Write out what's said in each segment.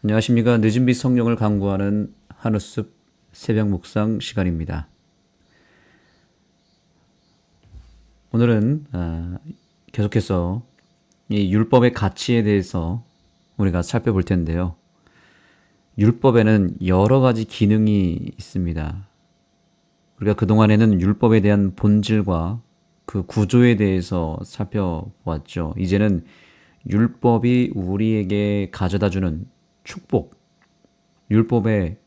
안녕하십니까. 늦은 빛 성령을 강구하는 한우숲 새벽 묵상 시간입니다. 오늘은 계속해서 이 율법의 가치에 대해서 우리가 살펴볼 텐데요. 율법에는 여러 가지 기능이 있습니다. 우리가 그동안에는 율법에 대한 본질과 그 구조에 대해서 살펴보았죠. 이제는 율법이 우리에게 가져다주는 축복, 율법의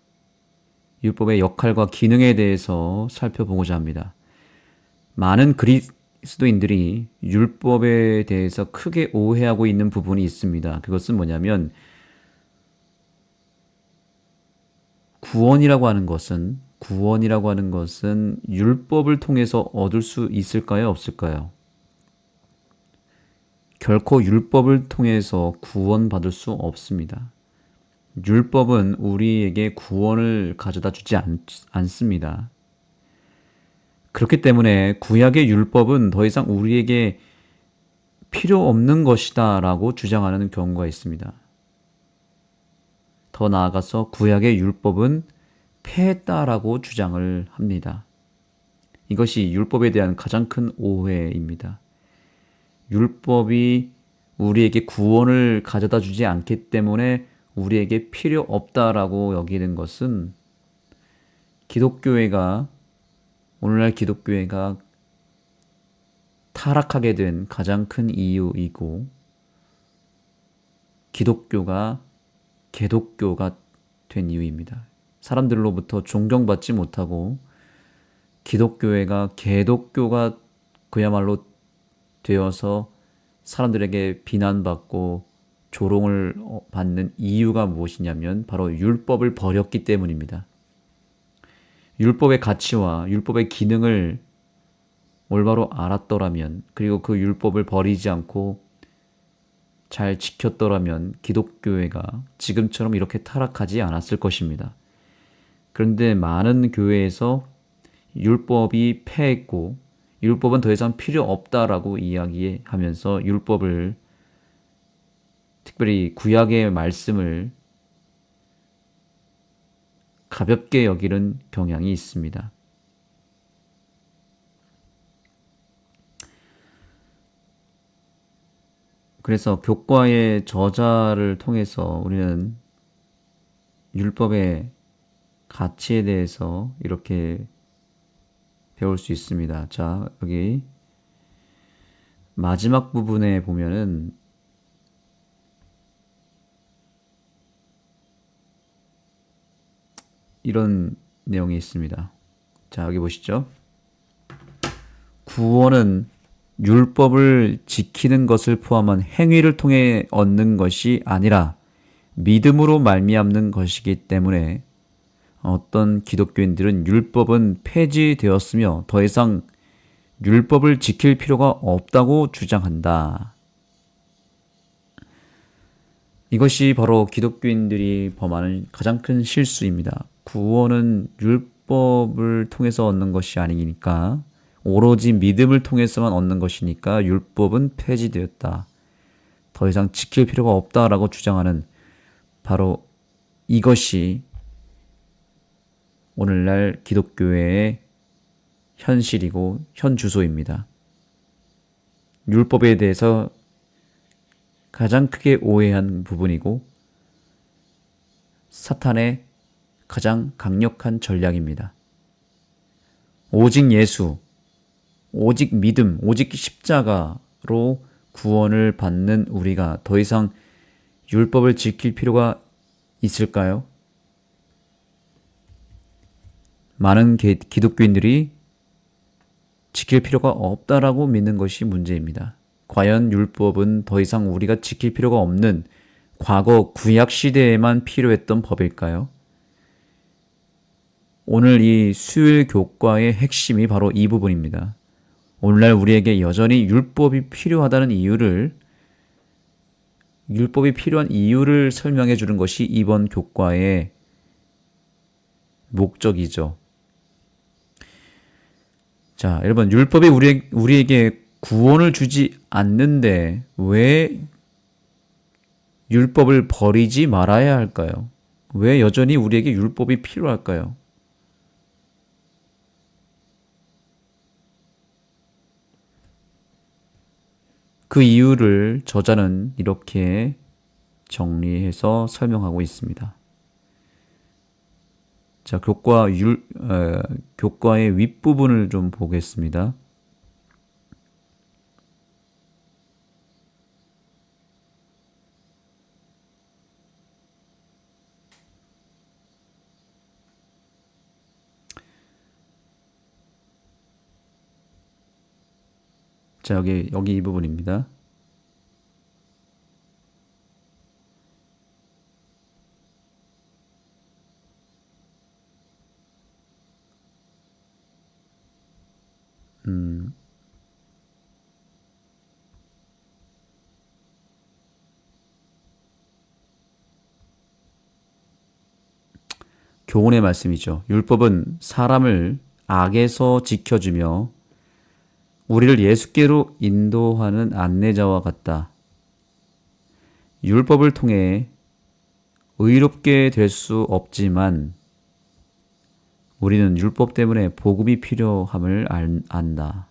역할과 기능에 대해서 살펴보고자 합니다. 많은 그리스도인들이 율법에 대해서 크게 오해하고 있는 부분이 있습니다. 그것은 뭐냐면 구원이라고 하는 것은 율법을 통해서 얻을 수 있을까요? 없을까요? 결코 율법을 통해서 구원받을 수 없습니다. 율법은 우리에게 구원을 가져다 주지 않습니다. 그렇기 때문에 구약의 율법은 더 이상 우리에게 필요 없는 것이다 라고 주장하는 경우가 있습니다. 더 나아가서 구약의 율법은 폐했다라고 주장을 합니다. 이것이 율법에 대한 가장 큰 오해입니다. 율법이 우리에게 구원을 가져다 주지 않기 때문에 우리에게 필요 없다라고 여기는 것은 오늘날 기독교회가 타락하게 된 가장 큰 이유이고, 기독교가 개독교가 된 이유입니다. 사람들로부터 존경받지 못하고 기독교회가 개독교가 그야말로 되어서 사람들에게 비난받고 조롱을 받는 이유가 무엇이냐면 바로 율법을 버렸기 때문입니다. 율법의 가치와 율법의 기능을 올바로 알았더라면, 그리고 그 율법을 버리지 않고 잘 지켰더라면 기독교회가 지금처럼 이렇게 타락하지 않았을 것입니다. 그런데 많은 교회에서 율법이 폐했고 율법은 더 이상 필요 없다라고 이야기하면서 율법을, 특별히 구약의 말씀을 가볍게 여기는 경향이 있습니다. 그래서 교과의 저자를 통해서 우리는 율법의 가치에 대해서 이렇게 배울 수 있습니다. 자, 여기 마지막 부분에 보면은 이런 내용이 있습니다. 자, 여기 보시죠. 구원은 율법을 지키는 것을 포함한 행위를 통해 얻는 것이 아니라 믿음으로 말미암는 것이기 때문에 어떤 기독교인들은 율법은 폐지되었으며 더 이상 율법을 지킬 필요가 없다고 주장한다. 이것이 바로 기독교인들이 범하는 가장 큰 실수입니다. 구원은 율법을 통해서 얻는 것이 아니니까, 오로지 믿음을 통해서만 얻는 것이니까 율법은 폐지되었다, 더 이상 지킬 필요가 없다라고 주장하는 바로 이것이 오늘날 기독교회의 현실이고 현주소입니다. 율법에 대해서 가장 크게 오해한 부분이고 사탄의 가장 강력한 전략입니다. 오직 예수, 오직 믿음, 오직 십자가로 구원을 받는 우리가 더 이상 율법을 지킬 필요가 있을까요? 많은 기독교인들이 지킬 필요가 없다라고 믿는 것이 문제입니다. 과연 율법은 더 이상 우리가 지킬 필요가 없는 과거 구약 시대에만 필요했던 법일까요? 오늘 이 수요일 교과의 핵심이 바로 이 부분입니다. 오늘날 우리에게 여전히 율법이 필요한 이유를 설명해 주는 것이 이번 교과의 목적이죠. 자, 여러분, 율법이 우리에게 구원을 주지 않는데 왜 율법을 버리지 말아야 할까요? 왜 여전히 우리에게 율법이 필요할까요? 그 이유를 저자는 이렇게 정리해서 설명하고 있습니다. 자, 교과의 윗부분을 좀 보겠습니다. 자, 여기 이 부분입니다. 교훈의 말씀이죠. 율법은 사람을 악에서 지켜주며 우리를 예수께로 인도하는 안내자와 같다. 율법을 통해 의롭게 될 수 없지만 우리는 율법 때문에 복음이 필요함을 안다.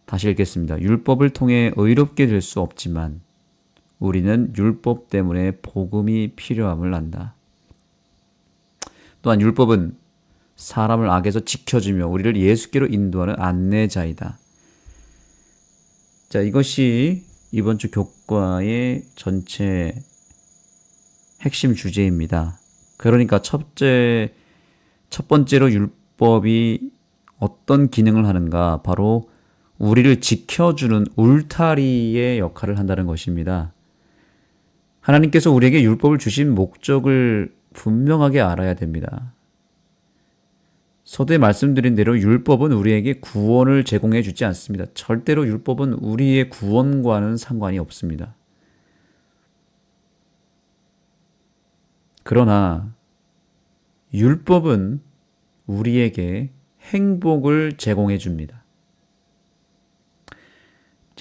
다시 읽겠습니다. 율법을 통해 의롭게 될 수 없지만 우리는 율법 때문에 복음이 필요함을 안다. 또한 율법은 사람을 악에서 지켜주며 우리를 예수께로 인도하는 안내자이다. 자, 이것이 이번 주 교과의 전체 핵심 주제입니다. 그러니까 첫 번째로 율법이 어떤 기능을 하는가? 바로 우리를 지켜주는 울타리의 역할을 한다는 것입니다. 하나님께서 우리에게 율법을 주신 목적을 분명하게 알아야 됩니다. 서두에 말씀드린 대로 율법은 우리에게 구원을 제공해 주지 않습니다. 절대로 율법은 우리의 구원과는 상관이 없습니다. 그러나 율법은 우리에게 행복을 제공해 줍니다.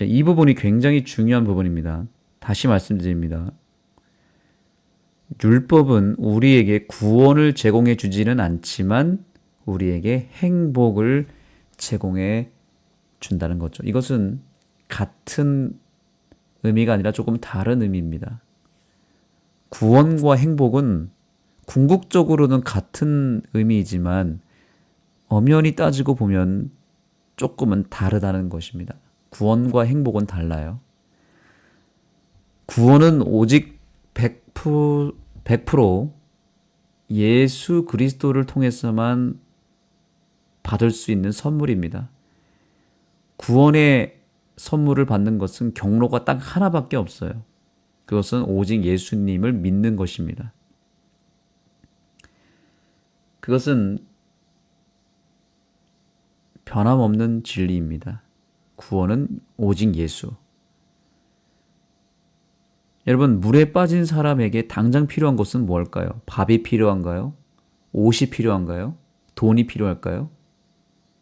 이 부분이 굉장히 중요한 부분입니다. 다시 말씀드립니다. 율법은 우리에게 구원을 제공해 주지는 않지만 우리에게 행복을 제공해 준다는 거죠. 이것은 같은 의미가 아니라 조금 다른 의미입니다. 구원과 행복은 궁극적으로는 같은 의미이지만 엄연히 따지고 보면 조금은 다르다는 것입니다. 구원과 행복은 달라요. 구원은 오직 100% 예수 그리스도를 통해서만 받을 수 있는 선물입니다. 구원의 선물을 받는 것은 경로가 딱 하나밖에 없어요. 그것은 오직 예수님을 믿는 것입니다. 그것은 변함없는 진리입니다. 구원은 오직 예수. 여러분, 물에 빠진 사람에게 당장 필요한 것은 뭘까요? 밥이 필요한가요? 옷이 필요한가요? 돈이 필요할까요?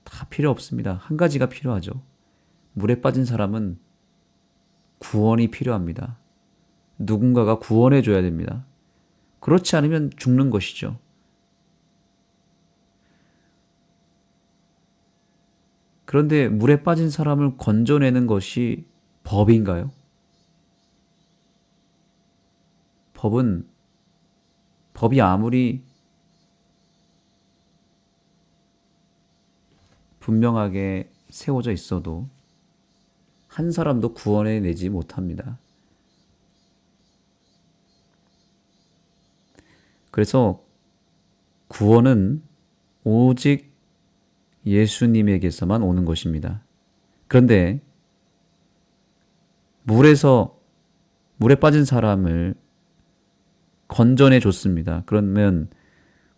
다 필요 없습니다. 한 가지가 필요하죠. 물에 빠진 사람은 구원이 필요합니다. 누군가가 구원해 줘야 됩니다. 그렇지 않으면 죽는 것이죠. 그런데 물에 빠진 사람을 건져내는 것이 법인가요? 법이 아무리 분명하게 세워져 있어도 한 사람도 구원해 내지 못합니다. 그래서 구원은 오직 예수님에게서만 오는 것입니다. 그런데 물에 빠진 사람을 건져내 줬습니다. 그러면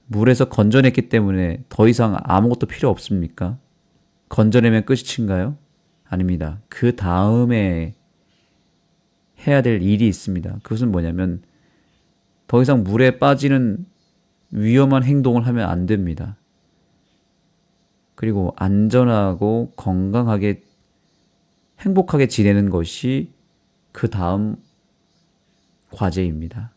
물에서 건져냈기 때문에 더 이상 아무것도 필요 없습니까? 건져내면 끝인가요? 아닙니다. 그 다음에 해야 될 일이 있습니다. 그것은 뭐냐면 더 이상 물에 빠지는 위험한 행동을 하면 안 됩니다. 그리고 안전하고 건강하게 행복하게 지내는 것이 그 다음 과제입니다.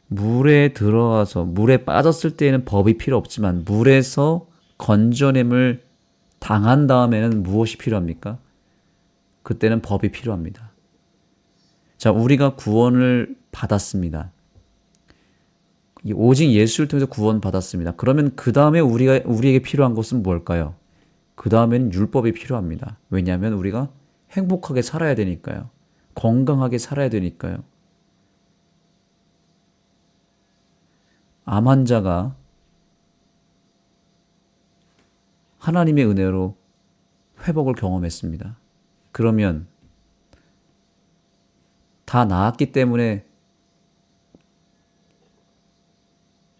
물에 들어가서 물에 빠졌을 때에는 법이 필요 없지만 물에서 건져냄을 당한 다음에는 무엇이 필요합니까? 그때는 법이 필요합니다. 자, 우리가 구원을 받았습니다. 오직 예수를 통해서 구원받았습니다. 그러면 그 다음에 우리에게 필요한 것은 뭘까요? 그 다음에는 율법이 필요합니다. 왜냐하면 우리가 행복하게 살아야 되니까요. 건강하게 살아야 되니까요. 암 환자가 하나님의 은혜로 회복을 경험했습니다. 그러면 다 나았기 때문에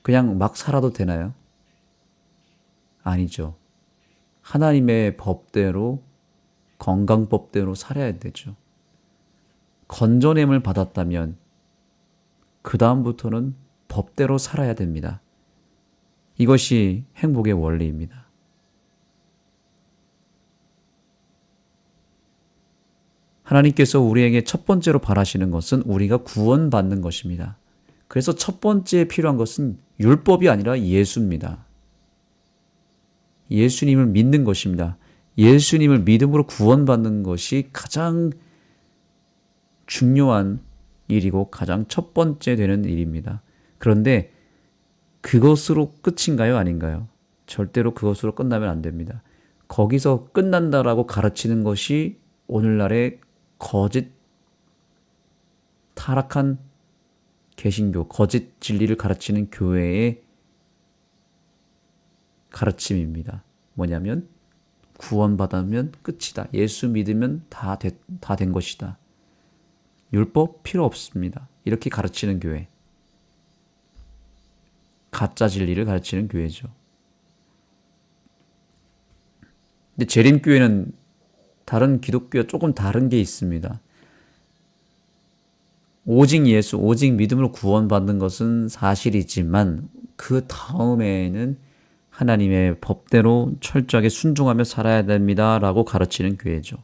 그냥 막 살아도 되나요? 아니죠. 하나님의 법대로, 건강법대로 살아야 되죠. 건져냄을 받았다면 그 다음부터는 법대로 살아야 됩니다. 이것이 행복의 원리입니다. 하나님께서 우리에게 첫 번째로 바라시는 것은 우리가 구원받는 것입니다. 그래서 첫 번째 필요한 것은 율법이 아니라 예수입니다. 예수님을 믿는 것입니다. 예수님을 믿음으로 구원받는 것이 가장 중요한 일이고 가장 첫 번째 되는 일입니다. 그런데 그것으로 끝인가요? 아닌가요? 절대로 그것으로 끝나면 안 됩니다. 거기서 끝난다라고 가르치는 것이 오늘날의 거짓 타락한 개신교, 거짓 진리를 가르치는 교회의 가르침입니다. 뭐냐면 구원받으면 끝이다. 예수 믿으면 다 된 것이다. 율법 필요 없습니다. 이렇게 가르치는 교회. 가짜 진리를 가르치는 교회죠. 근데 재림교회는 다른 기독교와 조금 다른 게 있습니다. 오직 예수, 오직 믿음으로 구원받는 것은 사실이지만 그 다음에는 하나님의 법대로 철저하게 순종하며 살아야 됩니다. 라고 가르치는 교회죠.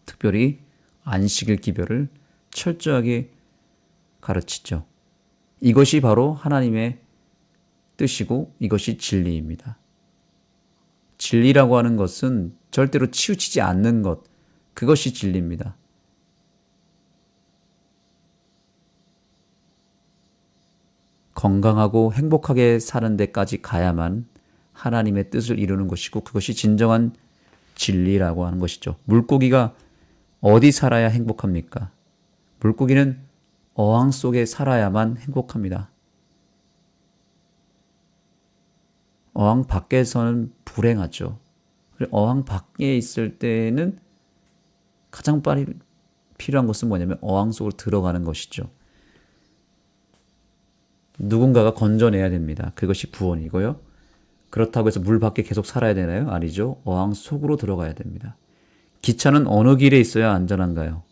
특별히 안식일 기별을 철저하게 가르치죠. 이것이 바로 하나님의 뜻이고 이것이 진리입니다. 진리라고 하는 것은 절대로 치우치지 않는 것, 그것이 진리입니다. 건강하고 행복하게 사는 데까지 가야만 하나님의 뜻을 이루는 것이고 그것이 진정한 진리라고 하는 것이죠. 물고기가 어디 살아야 행복합니까? 물고기는 어항 속에 살아야만 행복합니다. 어항 밖에서는 불행하죠. 어항 밖에 있을 때는 가장 빨리 필요한 것은 뭐냐면 어항 속으로 들어가는 것이죠. 누군가가 건져내야 됩니다. 그것이 구원이고요. 그렇다고 해서 물 밖에 계속 살아야 되나요? 아니죠. 어항 속으로 들어가야 됩니다. 기차는 어느 길에 있어야 안전한가요?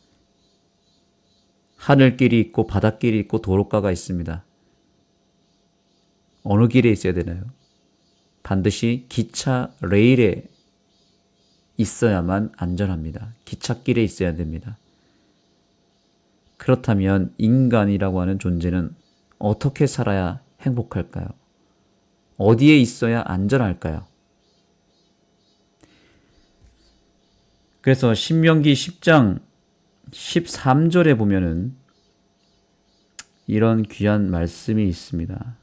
하늘길이 있고 바닷길이 있고 도로가가 있습니다. 어느 길에 있어야 되나요? 반드시 기차 레일에 있어야만 안전합니다. 기찻길에 있어야 됩니다. 그렇다면 인간이라고 하는 존재는 어떻게 살아야 행복할까요? 어디에 있어야 안전할까요? 그래서 신명기 10장 13절에 보면은 이런 귀한 말씀이 있습니다.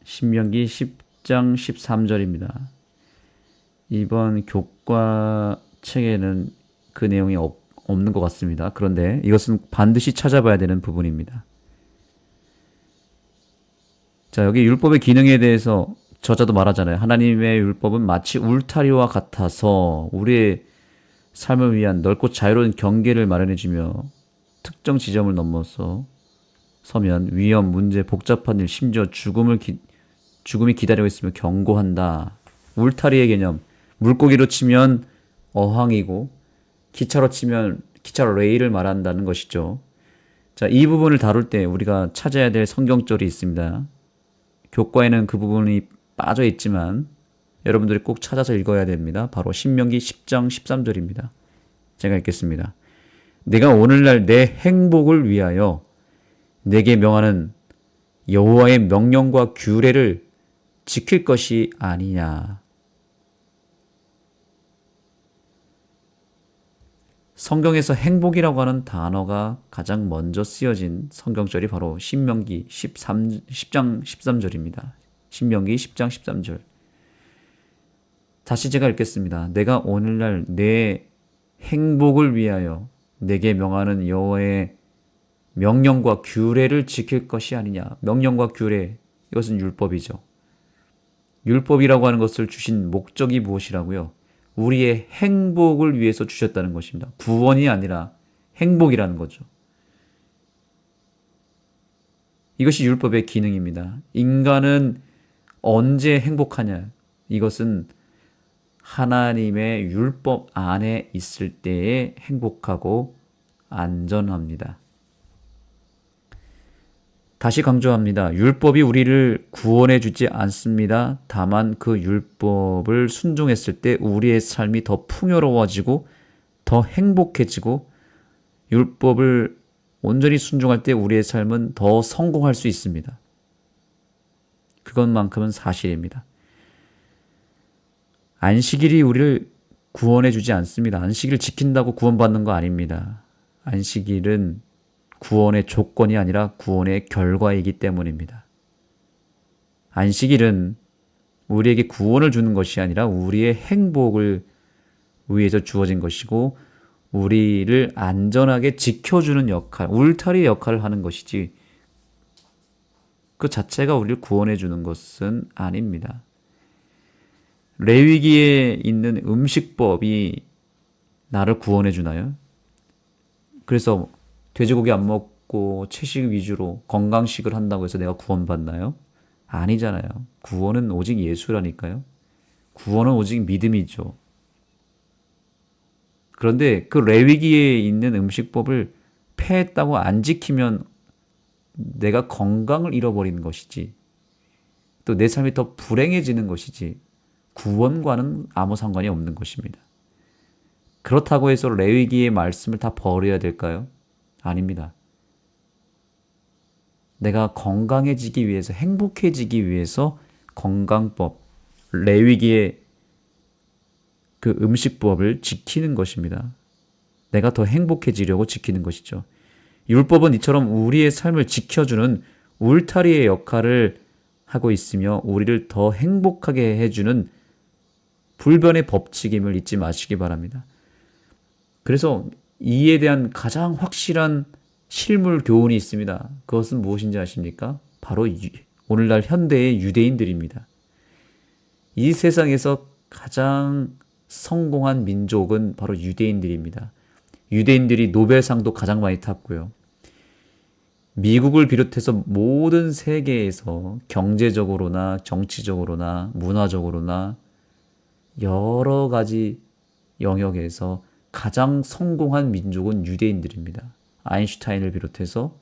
신명기 10장 13절입니다. 이번 교과 책에는 그 내용이 없는 것 같습니다. 그런데 이것은 반드시 찾아봐야 되는 부분입니다. 자, 여기 율법의 기능에 대해서 저자도 말하잖아요. 하나님의 율법은 마치 울타리와 같아서 우리의 삶을 위한 넓고 자유로운 경계를 마련해주며 특정 지점을 넘어서 서면 위험, 문제, 복잡한 일, 심지어 죽음이 기다리고 있으며 경고한다. 울타리의 개념, 물고기로 치면 어항이고 기차로 치면 기차 레일을 말한다는 것이죠. 자, 이 부분을 다룰 때 우리가 찾아야 될 성경절이 있습니다. 교과에는 그 부분이 빠져 있지만 여러분들이 꼭 찾아서 읽어야 됩니다. 바로 신명기 10장 13절입니다. 제가 읽겠습니다. 내가 오늘날 내 행복을 위하여 내게 명하는 여호와의 명령과 규례를 지킬 것이 아니냐. 성경에서 행복이라고 하는 단어가 가장 먼저 쓰여진 성경절이 바로 신명기 10장 13절입니다. 신명기 10장 13절. 다시 제가 읽겠습니다. 내가 오늘날 내 행복을 위하여 내게 명하는 여호와의 명령과 규례를 지킬 것이 아니냐. 명령과 규례, 이것은 율법이죠. 율법이라고 하는 것을 주신 목적이 무엇이라고요? 우리의 행복을 위해서 주셨다는 것입니다. 구원이 아니라 행복이라는 거죠. 이것이 율법의 기능입니다. 인간은 언제 행복하냐? 이것은 하나님의 율법 안에 있을 때에 행복하고 안전합니다. 다시 강조합니다. 율법이 우리를 구원해 주지 않습니다. 다만 그 율법을 순종했을 때 우리의 삶이 더 풍요로워지고 더 행복해지고 율법을 온전히 순종할 때 우리의 삶은 더 성공할 수 있습니다. 그것만큼은 사실입니다. 안식일이 우리를 구원해 주지 않습니다. 안식일을 지킨다고 구원받는 거 아닙니다. 안식일은 구원의 조건이 아니라 구원의 결과이기 때문입니다. 안식일은 우리에게 구원을 주는 것이 아니라 우리의 행복을 위해서 주어진 것이고 우리를 안전하게 지켜주는 역할, 울타리 역할을 하는 것이지 그 자체가 우리를 구원해 주는 것은 아닙니다. 레위기에 있는 음식법이 나를 구원해 주나요? 그래서 돼지고기 안 먹고 채식 위주로 건강식을 한다고 해서 내가 구원받나요? 아니잖아요. 구원은 오직 예수라니까요. 구원은 오직 믿음이죠. 그런데 그 레위기에 있는 음식법을 폐했다고 안 지키면 내가 건강을 잃어버리는 것이지 또 내 삶이 더 불행해지는 것이지 구원과는 아무 상관이 없는 것입니다. 그렇다고 해서 레위기의 말씀을 다 버려야 될까요? 아닙니다. 내가 건강해지기 위해서, 행복해지기 위해서 건강법, 레위기의 그 음식법을 지키는 것입니다. 내가 더 행복해지려고 지키는 것이죠. 율법은 이처럼 우리의 삶을 지켜주는 울타리의 역할을 하고 있으며 우리를 더 행복하게 해주는 불변의 법칙임을 잊지 마시기 바랍니다. 그래서 이에 대한 가장 확실한 실물 교훈이 있습니다. 그것은 무엇인지 아십니까? 바로 오늘날 현대의 유대인들입니다. 이 세상에서 가장 성공한 민족은 바로 유대인들입니다. 유대인들이 노벨상도 가장 많이 탔고요. 미국을 비롯해서 모든 세계에서 경제적으로나 정치적으로나 문화적으로나 여러 가지 영역에서 가장 성공한 민족은 유대인들입니다. 아인슈타인을 비롯해서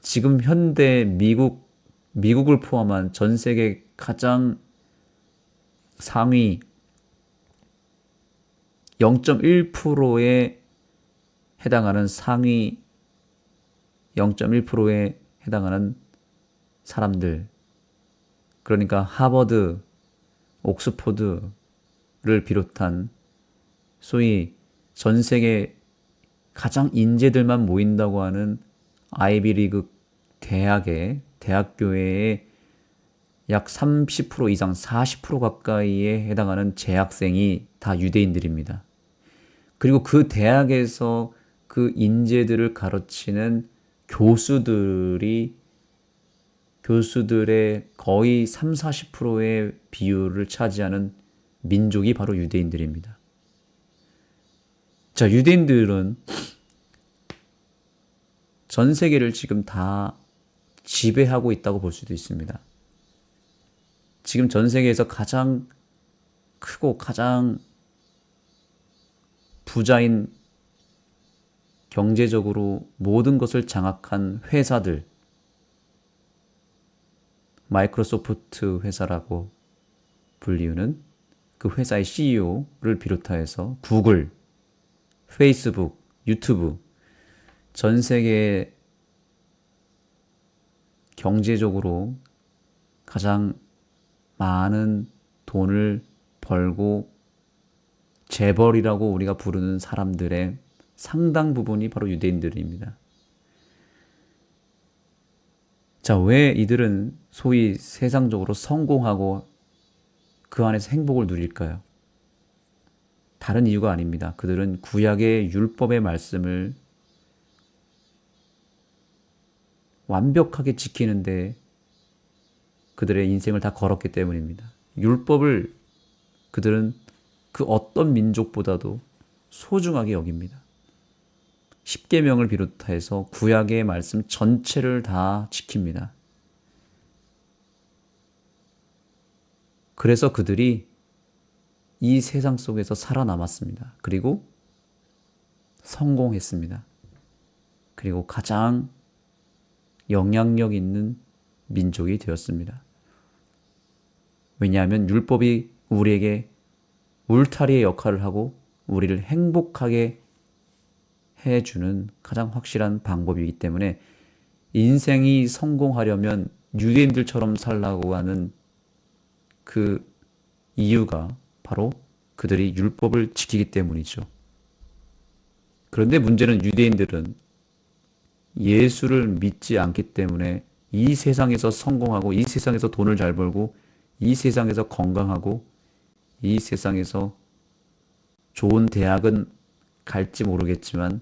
지금 현대 미국을 포함한 전 세계 가장 상위 0.1%에 해당하는 상위 0.1%에 해당하는 사람들, 그러니까 하버드, 옥스포드를 비롯한 소위 전 세계 가장 인재들만 모인다고 하는 아이비리그 대학교의 약 30% 이상 40% 가까이에 해당하는 재학생이 다 유대인들입니다. 그리고 그 대학에서 그 인재들을 가르치는 교수들의 거의 30-40%의 비율을 차지하는 민족이 바로 유대인들입니다. 자, 유대인들은 전 세계를 지금 다 지배하고 있다고 볼 수도 있습니다. 지금 전 세계에서 가장 크고 가장 부자인 경제적으로 모든 것을 장악한 회사들, 마이크로소프트 회사라고 불리우는 그 회사의 CEO를 비롯해서 구글, 페이스북, 유튜브, 전 세계 경제적으로 가장 많은 돈을 벌고 재벌이라고 우리가 부르는 사람들의 상당 부분이 바로 유대인들입니다. 자, 왜 이들은 소위 세상적으로 성공하고 그 안에서 행복을 누릴까요? 다른 이유가 아닙니다. 그들은 구약의 율법의 말씀을 완벽하게 지키는데 그들의 인생을 다 걸었기 때문입니다. 율법을 그들은 그 어떤 민족보다도 소중하게 여깁니다. 십계명을 비롯해서 구약의 말씀 전체를 다 지킵니다. 그래서 그들이 이 세상 속에서 살아남았습니다. 그리고 성공했습니다. 그리고 가장 영향력 있는 민족이 되었습니다. 왜냐하면 율법이 우리에게 울타리의 역할을 하고 우리를 행복하게 해주는 가장 확실한 방법이기 때문에 인생이 성공하려면 유대인들처럼 살라고 하는 그 이유가 바로 그들이 율법을 지키기 때문이죠. 그런데 문제는 유대인들은 예수를 믿지 않기 때문에 이 세상에서 성공하고 이 세상에서 돈을 잘 벌고 이 세상에서 건강하고 이 세상에서 좋은 대학은 갈지 모르겠지만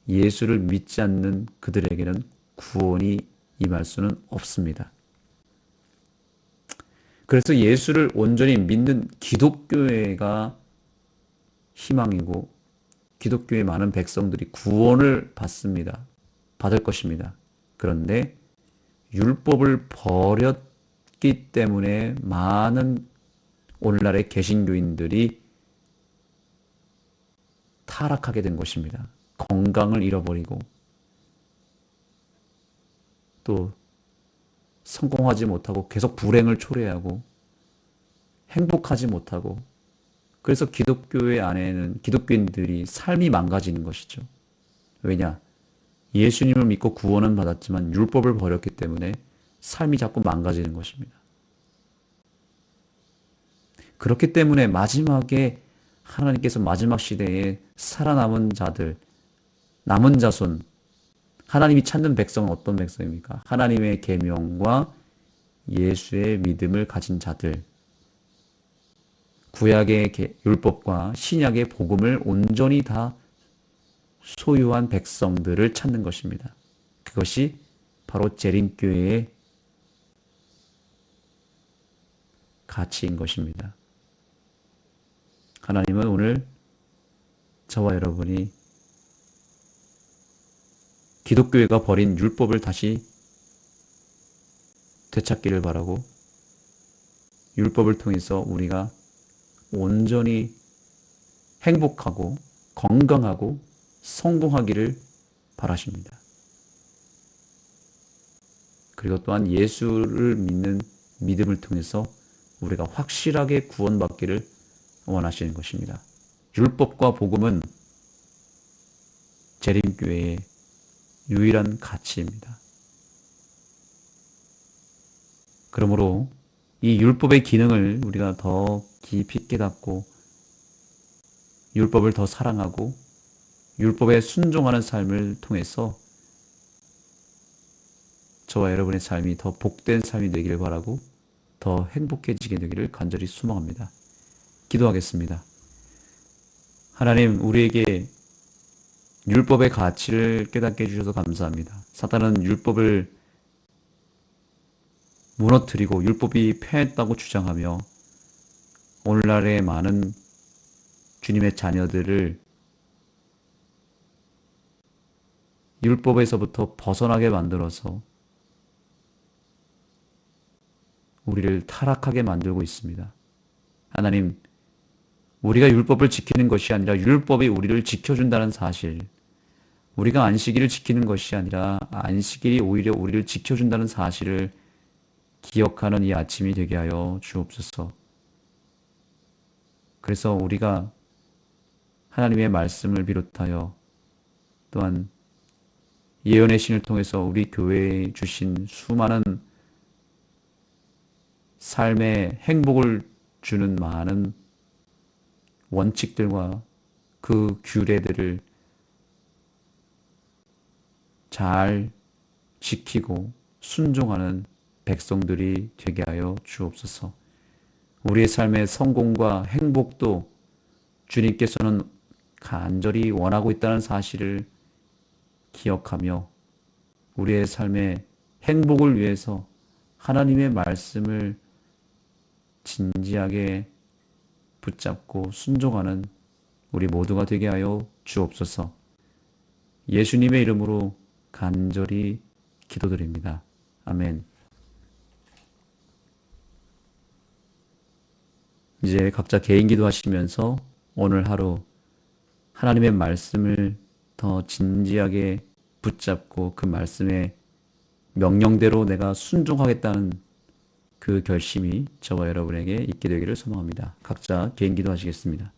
예수를 믿지 않는 그들에게는 구원이 임할 수는 없습니다. 그래서 예수를 온전히 믿는 기독교회가 희망이고 기독교의 많은 백성들이 구원을 받을 것입니다. 그런데 율법을 버렸기 때문에 많은 오늘날의 개신교인들이 타락하게 된 것입니다. 건강을 잃어버리고 또 성공하지 못하고 계속 불행을 초래하고 행복하지 못하고 그래서 기독교회 안에는 기독교인들이 삶이 망가지는 것이죠. 왜냐? 예수님을 믿고 구원은 받았지만 율법을 버렸기 때문에 삶이 자꾸 망가지는 것입니다. 그렇기 때문에 마지막에 하나님께서 마지막 시대에 살아남은 자들, 남은 자손, 하나님이 찾는 백성은 어떤 백성입니까? 하나님의 계명과 예수의 믿음을 가진 자들, 구약의 율법과 신약의 복음을 온전히 다 소유한 백성들을 찾는 것입니다. 그것이 바로 재림교회의 가치인 것입니다. 하나님은 오늘 저와 여러분이 기독교회가 버린 율법을 다시 되찾기를 바라고 율법을 통해서 우리가 온전히 행복하고 건강하고 성공하기를 바라십니다. 그리고 또한 예수를 믿는 믿음을 통해서 우리가 확실하게 구원받기를 원하시는 것입니다. 율법과 복음은 재림교회의 유일한 가치입니다. 그러므로 이 율법의 기능을 우리가 더 깊이 깨닫고 율법을 더 사랑하고 율법에 순종하는 삶을 통해서 저와 여러분의 삶이 더 복된 삶이 되기를 바라고 더 행복해지게 되기를 간절히 소망합니다. 기도하겠습니다. 하나님, 우리에게 율법의 가치를 깨닫게 해주셔서 감사합니다. 사탄은 율법을 무너뜨리고 율법이 패했다고 주장하며 오늘날의 많은 주님의 자녀들을 율법에서부터 벗어나게 만들어서 우리를 타락하게 만들고 있습니다. 하나님, 우리가 율법을 지키는 것이 아니라 율법이 우리를 지켜준다는 사실, 우리가 안식일을 지키는 것이 아니라 안식일이 오히려 우리를 지켜준다는 사실을 기억하는 이 아침이 되게 하여 주옵소서. 그래서 우리가 하나님의 말씀을 비롯하여 또한 예언의 신을 통해서 우리 교회에 주신 수많은 삶의 행복을 주는 많은 원칙들과 그 규례들을 잘 지키고 순종하는 백성들이 되게 하여 주옵소서. 우리의 삶의 성공과 행복도 주님께서는 간절히 원하고 있다는 사실을 기억하며 우리의 삶의 행복을 위해서 하나님의 말씀을 진지하게 붙잡고 순종하는 우리 모두가 되게 하여 주옵소서. 예수님의 이름으로 간절히 기도드립니다. 아멘. 이제 각자 개인 기도하시면서 오늘 하루 하나님의 말씀을 더 진지하게 붙잡고 그 말씀의 명령대로 내가 순종하겠다는 그 결심이 저와 여러분에게 있게 되기를 소망합니다. 각자 개인 기도하시겠습니다.